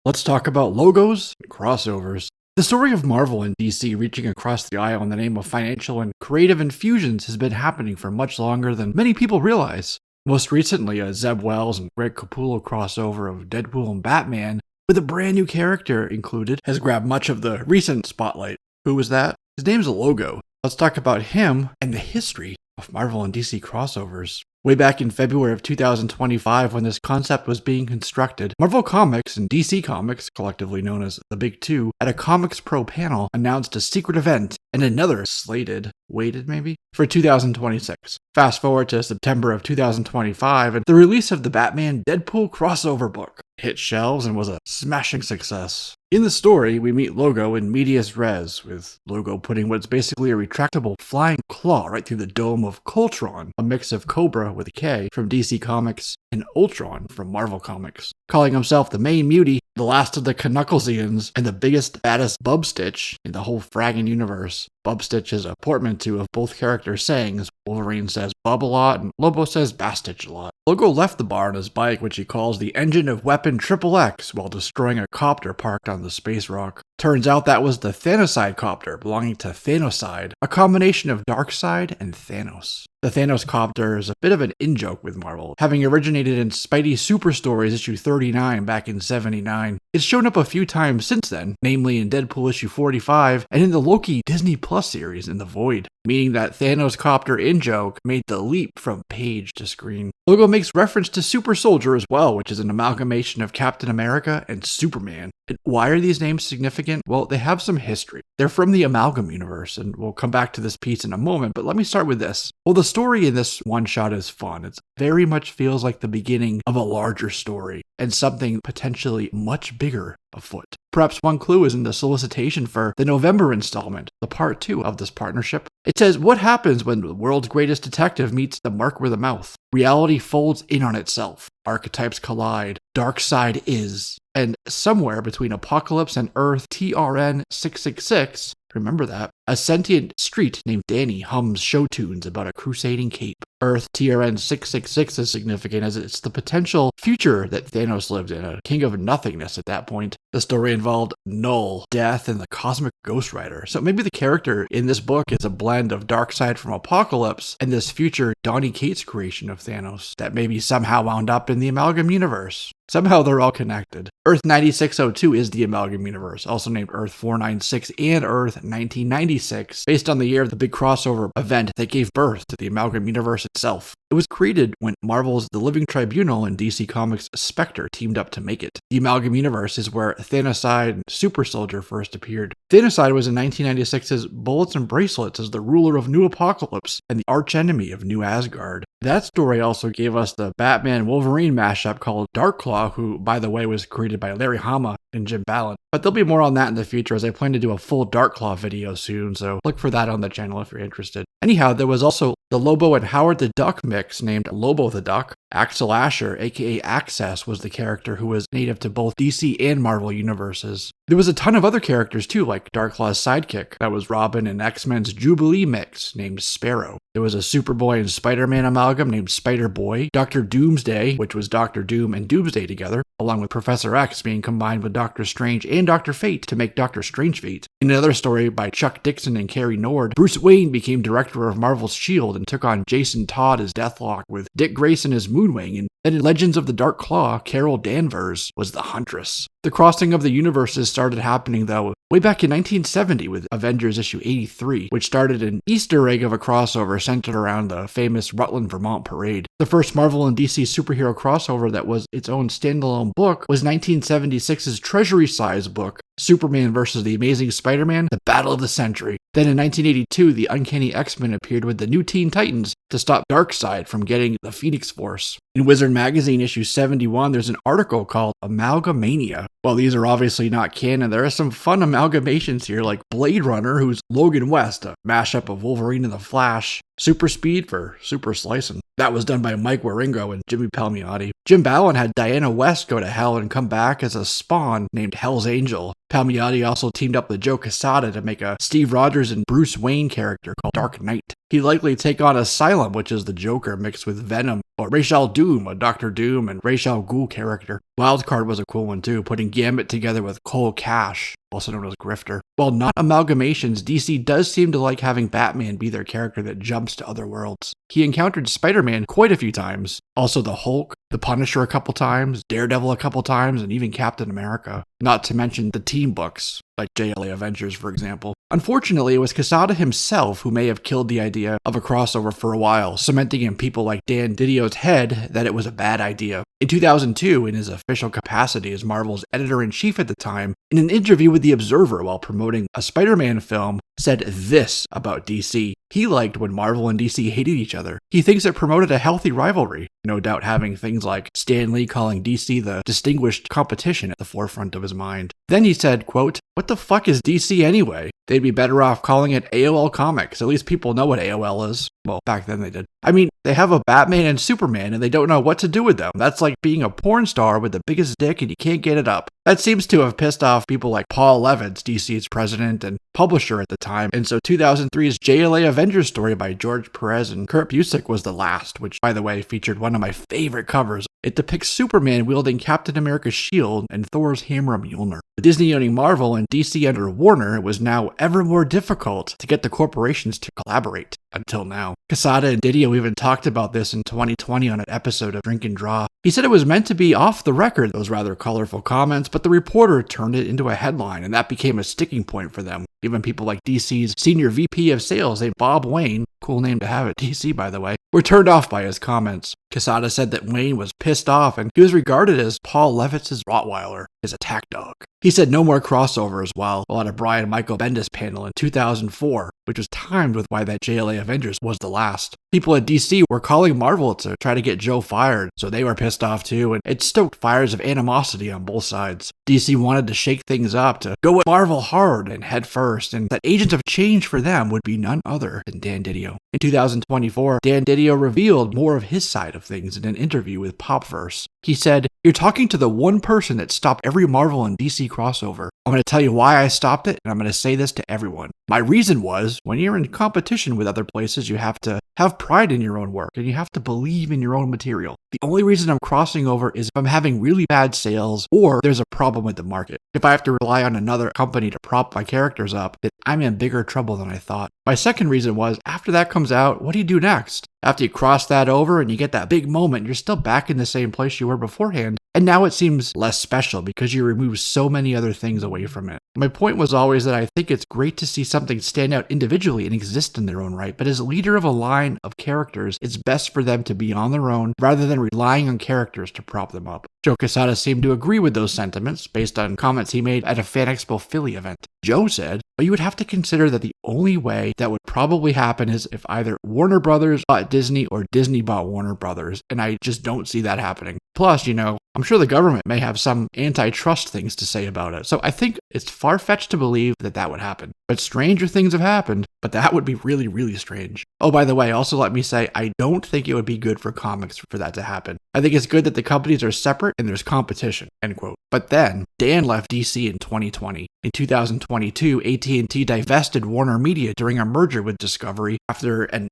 Let's talk about logos and crossovers. The story of Marvel and DC reaching across the aisle in the name of financial and creative infusions has been happening for much longer than many people realize. Most recently, a Zeb Wells and Greg Capullo crossover of Deadpool and Batman, with a brand new character included, has grabbed much of the recent spotlight. Who was that? His name's Logo. Let's talk about him and the history of Marvel and DC crossovers. Way back in February of 2025, when this concept was being constructed, Marvel Comics and DC Comics, collectively known as the Big Two, at a Comics Pro panel announced a secret event and another waited maybe, for 2026. Fast forward to September of 2025 and the release of the Batman Deadpool crossover book. It hit shelves and was a smashing success. In the story, we meet Logo in medias res, with Logo putting what's basically a retractable flying claw right through the dome of Ultron, a mix of Cobra with a K from DC Comics and Ultron from Marvel Comics. Calling himself the main mutie, the last of the Knucklesians, and the biggest, baddest Bubstitch in the whole fragging universe. Bubstitch is a portmanteau of both characters' sayings. Wolverine says bub a lot, and Lobo says bastitch a lot. Logo left the bar on his bike, which he calls the engine of weapon XXX, while destroying a copter parked on the space rock. Turns out that was the Thanoseid copter, belonging to Thanoseid, a combination of Darkseid and Thanos. The Thanos copter is a bit of an in-joke with Marvel, having originated in Spidey Super Stories issue 39 back in '79. It's shown up a few times since then, namely in Deadpool issue 45 and in the Loki Disney Plus series In the Void, meaning that Thanos copter in-joke made the leap from page to screen. Logo makes reference to Super Soldier as well, which is an amalgamation of Captain America and Superman. And why are these names significant? Well, they have some history. They're from the Amalgam universe, and we'll come back to this piece in a moment, but let me start with this. Well, the story in this one-shot is fun. It very much feels like the beginning of a larger story, and something potentially much bigger afoot. Perhaps one clue is in the solicitation for the November installment, the part 2 of this partnership. It says, what happens when the world's greatest detective meets the mark with a mouth? Reality folds in on itself. Archetypes collide. Darkseid is. And somewhere between Apocalypse and Earth TRN 666, remember that, a sentient street named Danny hums show tunes about a crusading cape. Earth TRN 666 is significant as it's the potential future that Thanos lived in, a king of nothingness at that point. The story involved Null, Death, and the Cosmic Ghost Rider. So maybe the character in this book is a blend of Darkseid from Apocalypse and this future Donny Cates creation of Thanos that maybe somehow wound up in the Amalgam universe. Somehow they're all connected. Earth 9602 is the Amalgam universe, also named Earth 496 and Earth 1996, based on the year of the big crossover event that gave birth to the Amalgam universe itself. It was created when Marvel's The Living Tribunal and DC Comics' Spectre teamed up to make it. The Amalgam universe is where Thanoseid and Super Soldier first appeared. Thanoseid was in 1996's Bullets and Bracelets as the ruler of New Apocalypse and the archenemy of New Asgard. That story also gave us the Batman Wolverine mashup called Darkclaw, who, by the way, was created by Larry Hama and Jim Balent. But there'll be more on that in the future, as I plan to do a full Darkclaw video soon, so look for that on the channel if you're interested. Anyhow, there was also the Lobo and Howard the Duck mix named Lobo the Duck. Axel Asher, aka Access, was the character who was native to both DC and Marvel universes. There was a ton of other characters too, like Darklaw's sidekick, that was Robin and X-Men's Jubilee mix named Sparrow. There was a Superboy and Spider-Man amalgam named Spider-Boy, Dr. Doomsday, which was Dr. Doom and Doomsday together, along with Professor X being combined with Doctor Strange and Dr. Fate to make Dr. Strange Fate. In another story by Chuck Dixon and Carrie Nord, Bruce Wayne became director of Marvel's S.H.I.E.L.D. and took on Jason Todd as Deathlock, with Dick Grayson as Moonwing, and then in Legends of the Dark Claw, Carol Danvers was the Huntress. The crossing of the universes started happening, though, way back in 1970 with Avengers issue 83, which started an Easter egg of a crossover centered around the famous Rutland, Vermont parade. The first Marvel and DC superhero crossover that was its own standalone book was 1976's Treasury-size book, Superman vs. the Amazing Spider-Man, The Battle of the Century. Then in 1982, the Uncanny X-Men appeared with the New Teen Titans to stop Darkseid from getting the Phoenix Force. In Wizard Magazine issue 71, there's an article called Amalgamania. While these are obviously not canon, there are some fun amalgamations here, like Blade Runner, who's Logan West, a mashup of Wolverine and the Flash, Super Speed for Super Slicin'. That was done by Mike Waringo and Jimmy Palmiotti. Jim Balent had Diana West go to hell and come back as a Spawn named Hell's Angel. Palmiotti also teamed up with Joe Quesada to make a Steve Rogers and Bruce Wayne character called Dark Knight. He'd likely take on Asylum, which is the Joker mixed with Venom, or Ra's al Doom, a Doctor Doom and Ra's al Ghul character. Wildcard was a cool one too, putting Gambit together with Cole Cash, also known as Grifter. While not amalgamations, DC does seem to like having Batman be their character that jumps to other worlds. He encountered Spider-Man quite a few times, also the Hulk, the Punisher a couple times, Daredevil a couple times, and even Captain America. Not to mention the team books, like JLA Avengers for example. Unfortunately, it was Quesada himself who may have killed the idea of a crossover for a while, cementing in people like Dan DiDio's head that it was a bad idea. In 2002, in his official capacity as Marvel's editor-in-chief at the time, in an interview with The Observer while promoting a Spider-Man film, said this about DC. He liked when Marvel and DC hated each other. He thinks it promoted a healthy rivalry, no doubt having things like Stan Lee calling DC the distinguished competition at the forefront of his mind. Then he said, quote, "What the fuck is DC anyway? They'd be better off calling it AOL Comics. At least people know what AOL is." Well, back then they did. I mean, they have a Batman and Superman and they don't know what to do with them. That's like being a porn star with the biggest dick and you can't get it up. That seems to have pissed off people like Paul Levitz, DC's president and publisher at the time, and so 2003's JLA Avengers story by George Perez and Kurt Busiek was the last, which, by the way, featured one of my favorite covers. It depicts Superman wielding Captain America's shield and Thor's hammer of Mjolnir. With Disney owning Marvel and DC under Warner, it was now ever more difficult to get the corporations to collaborate. Until now. Quesada and DiDio even talked about this in 2020 on an episode of Drink and Draw. He said it was meant to be off the record, those rather colorful comments, but the reporter turned it into a headline, and that became a sticking point for them. Even people like DC's senior VP of sales, named Bob Wayne, cool name to have at DC by the way, were turned off by his comments. Quesada said that Wayne was pissed off and he was regarded as Paul Levitz's Rottweiler, his attack dog. He said no more crossovers while at a Brian Michael Bendis panel in 2004, which was timed with why that JLA Avengers was the last. People at DC were calling Marvel to try to get Joe fired, so they were pissed off too, and it stoked fires of animosity on both sides. DC wanted to shake things up, to go with Marvel hard and head first, and that agent of change for them would be none other than Dan DiDio. In 2024, Dan DiDio revealed more of his side of things in an interview with Popverse. He said, "You're talking to the one person that stopped every Marvel and DC crossover. I'm going to tell you why I stopped it, and I'm going to say this to everyone. My reason was, when you're in competition with other places, you have to have pride in your own work, and you have to believe in your own material. The only reason I'm crossing over is if I'm having really bad sales, or there's a problem with the market. If I have to rely on another company to prop my characters up, then I'm in bigger trouble than I thought." My second reason was, after that comes out, what do you do next? After you cross that over and you get that big moment, you're still back in the same place you were beforehand. And now it seems less special because you remove so many other things away from it. My point was always that I think it's great to see something stand out individually and exist in their own right, but as leader of a line of characters, it's best for them to be on their own rather than relying on characters to prop them up. Joe Quesada seemed to agree with those sentiments based on comments he made at a Fan Expo Philly event. Joe said, "But you would have to consider that the only way that would probably happen is if either Warner Brothers bought Disney or Disney bought Warner Brothers, and I just don't see that happening. Plus, I'm sure the government may have some antitrust things to say about it, so I think it's far-fetched to believe that that would happen. But stranger things have happened, but that would be really, really strange. Oh, by the way, also let me say, I don't think it would be good for comics for that to happen. I think it's good that the companies are separate and there's competition," end quote. But then, Dan left DC in 2020. In 2022, AT&T divested Warner Media during a merger with Discovery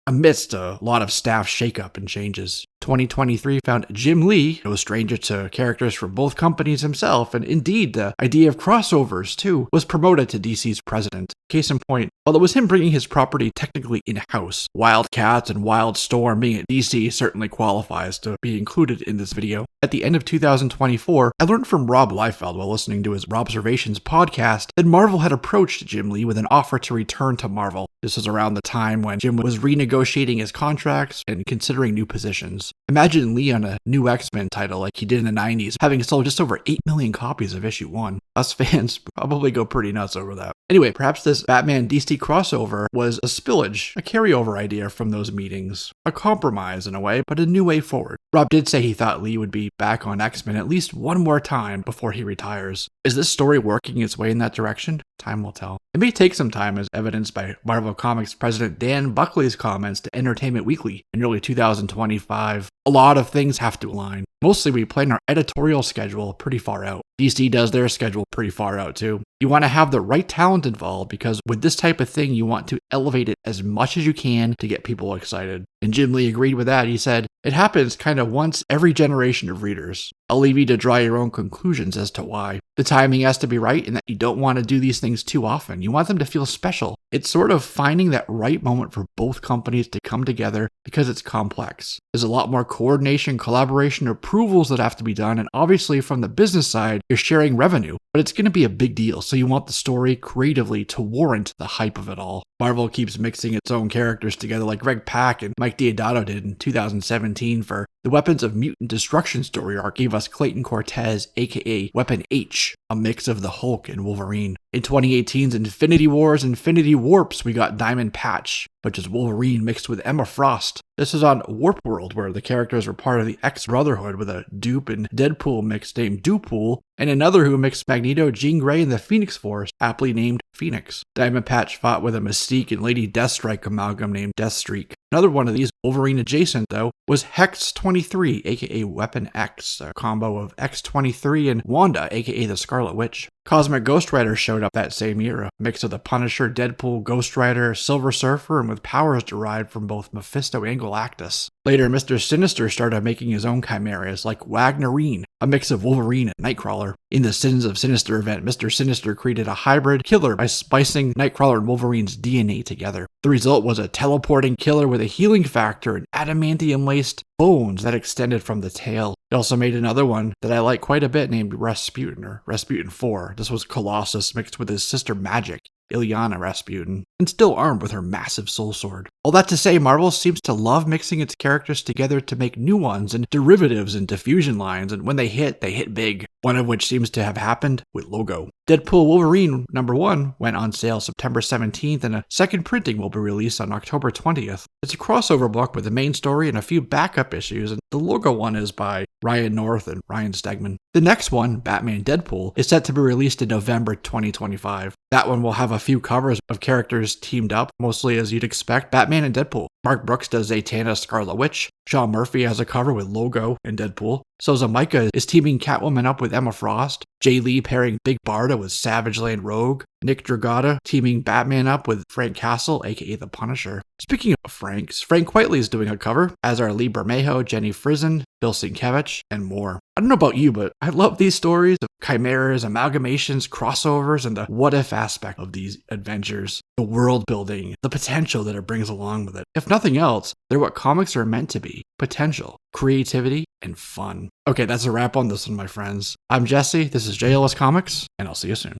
amidst a lot of staff shakeup and changes. 2023 found Jim Lee, no stranger to characters from both companies himself, and indeed the idea of crossovers too, was promoted to DC's president. Case in point, while it was him bringing his property technically in-house, WildCATS and Wildstorm being at DC certainly qualifies to be included in this video. At the end of 2024, I learned from Rob Liefeld while listening to his Robservations podcast that Marvel had approached Jim Lee with an offer to return to Marvel. This was around the time when Jim was renegotiating his contracts and considering new positions. Imagine Lee on a new X-Men title like he did in the 90s, having sold just over 8 million copies of issue 1. Us fans probably go pretty nuts over that. Anyway, perhaps this Batman-DC crossover was a spillage, a carryover idea from those meetings. A compromise in a way, but a new way forward. Rob did say he thought Lee would be back on X-Men at least one more time before he retires. Is this story working its way in that direction? Time will tell. It may take some time, as evidenced by Marvel Comics president Dan Buckley's comments to Entertainment Weekly in early 2025. A lot of things have to align. Mostly we plan our editorial schedule pretty far out. DC does their schedule pretty far out too. You want to have the right talent involved because with this type of thing, you want to elevate it as much as you can to get people excited. And Jim Lee agreed with that. He said, "It happens kind of once every generation of readers. I'll leave you to draw your own conclusions as to why. The timing has to be right and that you don't want to do these things too often. You want them to feel special. It's sort of finding that right moment for both companies to come together because it's complex. There's a lot more coordination, collaboration, approvals that have to be done, and obviously from the business side, you're sharing revenue, but it's going to be a big deal, so you want the story creatively to warrant the hype of it all." Marvel keeps mixing its own characters together like Greg Pak and Mike Deodato did in 2017 for the Weapons of Mutant Destruction story arc. Gave us Clayton Cortez, aka Weapon H, a mix of the Hulk and Wolverine. In 2018's Infinity Wars Infinity Warps, we got Diamond Patch, which is Wolverine mixed with Emma Frost. This is on Warp World, where the characters were part of the X-Brotherhood with a Dupe and Deadpool mix named Dupool, and another who mixed Magneto, Jean Grey, and the Phoenix Force, aptly named Phoenix. Diamond Patch fought with a Mystique and Lady Deathstrike amalgam named Deathstreak. Another one of these, Wolverine adjacent though, was Hex 23, aka Weapon X, a combo of X-23 and Wanda, aka the Scarlet Witch. Cosmic Ghost Rider showed up that same year, a mix of the Punisher, Deadpool, Ghost Rider, Silver Surfer, and with powers derived from both Mephisto and Galactus. Later, Mr. Sinister started making his own chimeras, like Wagnarine, a mix of Wolverine and Nightcrawler. In the Sins of Sinister event, Mr. Sinister created a hybrid killer by spicing Nightcrawler and Wolverine's DNA together. The result was a teleporting killer with a healing factor and adamantium-laced bones that extended from the tail. He also made another one that I like quite a bit named Rasputin, or Rasputin 4. This was Colossus mixed with his sister Magic, Ilyana Rasputin, and still armed with her massive soul sword. All that to say, Marvel seems to love mixing its characters together to make new ones and derivatives and diffusion lines, and when they hit big. One of which seems to have happened with Logo. Deadpool Wolverine #1 went on sale September 17th, and a second printing will be released on October 20th. It's a crossover book with the main story and a few backup issues, and the Logo one is by Ryan North and Ryan Stegman. The next one, Batman Deadpool, is set to be released in November 2025. That one will have a few covers of characters teamed up, mostly as you'd expect, Batman and Deadpool. Mark Brooks does Zatanna Scarlet Witch. Sean Murphy has a cover with Logo and Deadpool. Sozomaika is teaming Catwoman up with Emma Frost. Jay Lee pairing Big Barda with Savage Land Rogue. Nick Dragotta teaming Batman up with Frank Castle, aka the Punisher. Speaking of Franks, Frank Quitely is doing a cover, as are Lee Bermejo, Jenny Frison, Bill Sienkiewicz, and more. I don't know about you, but I love these stories of chimeras, amalgamations, crossovers, and the what-if aspect of these adventures. The world building, the potential that it brings along with it. If nothing else, they're what comics are meant to be. Potential, creativity, and fun. Okay, that's a wrap on this one, my friends. I'm Jesse, this is JLS Comics, and I'll see you soon.